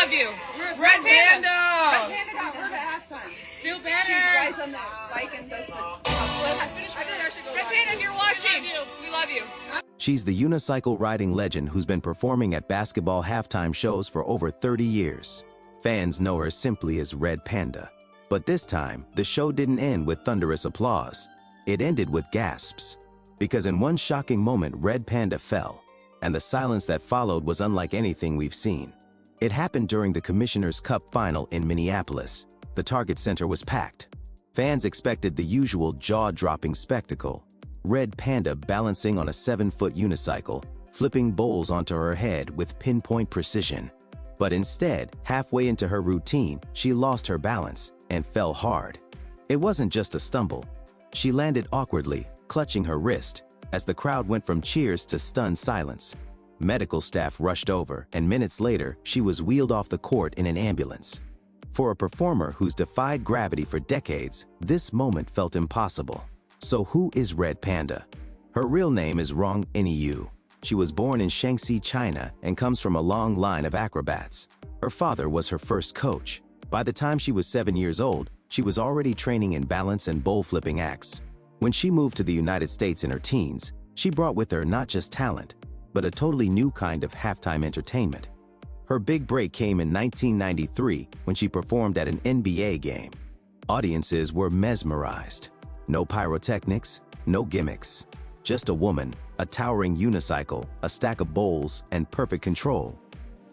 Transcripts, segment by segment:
love you. Red Panda. Red Panda got hurt at halftime. Feel better. She rides on the bike and does the flip. Red Panda, if you're watching, we love you. She's the unicycle riding legend who's been performing at basketball halftime shows for over 30 years. Fans know her simply as Red Panda. But this time, the show didn't end with thunderous applause. It ended with gasps. Because in one shocking moment, Red Panda fell, and the silence that followed was unlike anything we've seen. It happened during the Commissioner's Cup final in Minneapolis. The Target Center was packed. Fans expected the usual jaw-dropping spectacle. Red Panda balancing on a 7-foot unicycle, flipping bowls onto her head with pinpoint precision. But instead, halfway into her routine, she lost her balance and fell hard. It wasn't just a stumble. She landed awkwardly, clutching her wrist, as the crowd went from cheers to stunned silence. Medical staff rushed over, and minutes later, she was wheeled off the court in an ambulance. For a performer who's defied gravity for decades, this moment felt impossible. So who is Red Panda? Her real name is Rong Niu. She was born in Shaanxi, China, and comes from a long line of acrobats. Her father was her first coach. By the time she was 7 years old, she was already training in balance and bowl flipping acts. When she moved to the United States in her teens, she brought with her not just talent, but a totally new kind of halftime entertainment. Her big break came in 1993 when she performed at an NBA game. Audiences were mesmerized. No pyrotechnics, no gimmicks. Just a woman, a towering unicycle, a stack of bowls, and perfect control.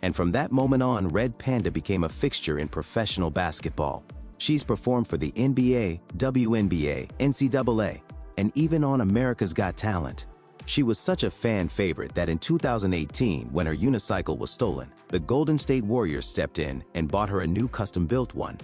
And from that moment on, Red Panda became a fixture in professional basketball. She's performed for the NBA, WNBA, NCAA, and even on America's Got Talent. She was such a fan favorite that in 2018, when her unicycle was stolen, the Golden State Warriors stepped in and bought her a new custom-built one.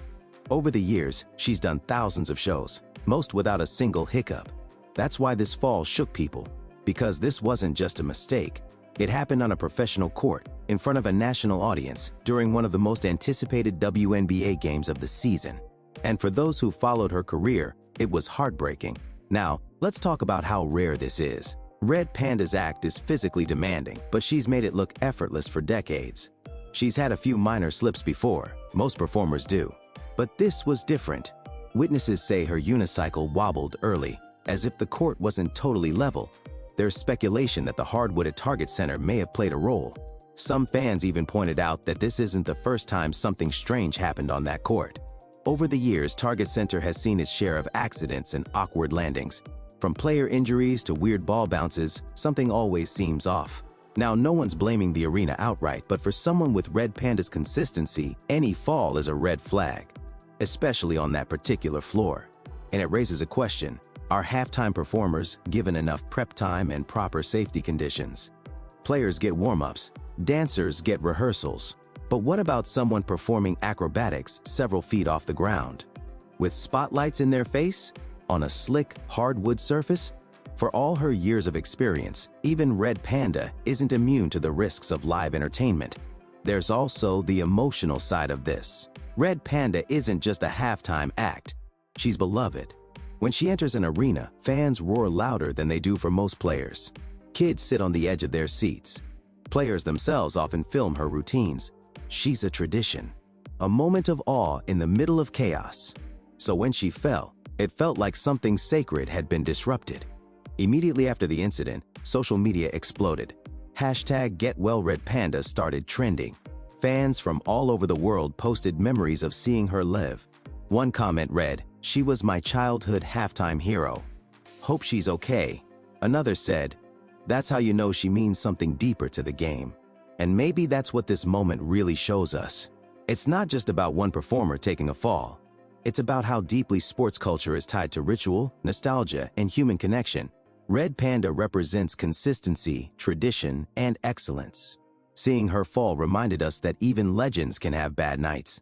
Over the years, she's done thousands of shows, most without a single hiccup. That's why this fall shook people, because this wasn't just a mistake. It happened on a professional court, in front of a national audience, during one of the most anticipated WNBA games of the season. And for those who followed her career, it was heartbreaking. Now, let's talk about how rare this is. Red Panda's act is physically demanding, but she's made it look effortless for decades. She's had a few minor slips before, most performers do. But this was different. Witnesses say her unicycle wobbled early, as if the court wasn't totally level. There's speculation that the hardwood at Target Center may have played a role. Some fans even pointed out that this isn't the first time something strange happened on that court. Over the years, Target Center has seen its share of accidents and awkward landings. From player injuries to weird ball bounces, something always seems off. Now, no one's blaming the arena outright, but for someone with Red Panda's consistency, any fall is a red flag, especially on that particular floor. And it raises a question: are halftime performers given enough prep time and proper safety conditions? Players get warm-ups, dancers get rehearsals. But what about someone performing acrobatics several feet off the ground? With spotlights in their face? On a slick, hardwood surface? For all her years of experience, even Red Panda isn't immune to the risks of live entertainment. There's also the emotional side of this. Red Panda isn't just a halftime act. She's beloved. When she enters an arena, fans roar louder than they do for most players. Kids sit on the edge of their seats. Players themselves often film her routines. She's a tradition, a moment of awe in the middle of chaos. So when she fell, it felt like something sacred had been disrupted. Immediately after the incident, social media exploded. #GetWellRedPanda started trending. Fans from all over the world posted memories of seeing her live. One comment read, "She was my childhood halftime hero. Hope she's okay." Another said, "That's how you know she means something deeper to the game." And maybe that's what this moment really shows us. It's not just about one performer taking a fall. It's about how deeply sports culture is tied to ritual, nostalgia, and human connection. Red Panda represents consistency, tradition, and excellence. Seeing her fall reminded us that even legends can have bad nights.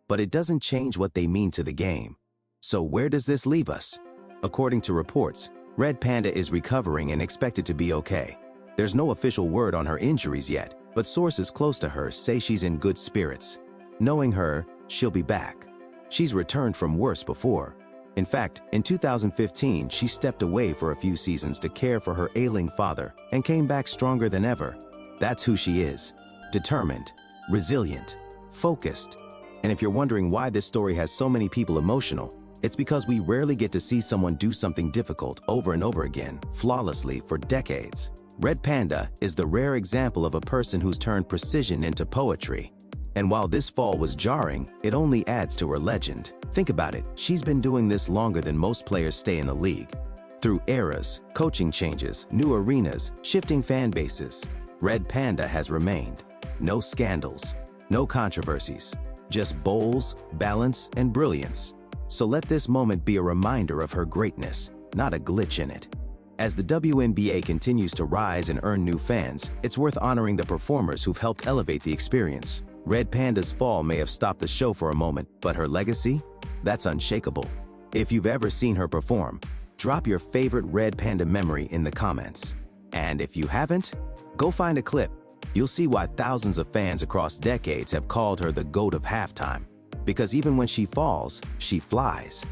But it doesn't change what they mean to the game. So where does this leave us? According to reports, Red Panda is recovering and expected to be okay. There's no official word on her injuries yet, but sources close to her say she's in good spirits. Knowing her, she'll be back. She's returned from worse before. In fact, in 2015, she stepped away for a few seasons to care for her ailing father and came back stronger than ever. That's who she is: determined, resilient, focused. And if you're wondering why this story has so many people emotional, it's because we rarely get to see someone do something difficult over and over again, flawlessly for decades. Red Panda is the rare example of a person who's turned precision into poetry. And while this fall was jarring, it only adds to her legend. Think about it, she's been doing this longer than most players stay in the league. Through eras, coaching changes, new arenas, shifting fan bases, Red Panda has remained. No scandals, no controversies, just bowls, balance, and brilliance. So let this moment be a reminder of her greatness, not a glitch in it. As the WNBA continues to rise and earn new fans, it's worth honoring the performers who've helped elevate the experience. Red Panda's fall may have stopped the show for a moment, but her legacy? That's unshakable. If you've ever seen her perform, drop your favorite Red Panda memory in the comments. And if you haven't, go find a clip. You'll see why thousands of fans across decades have called her the GOAT of halftime. Because even when she falls, she flies.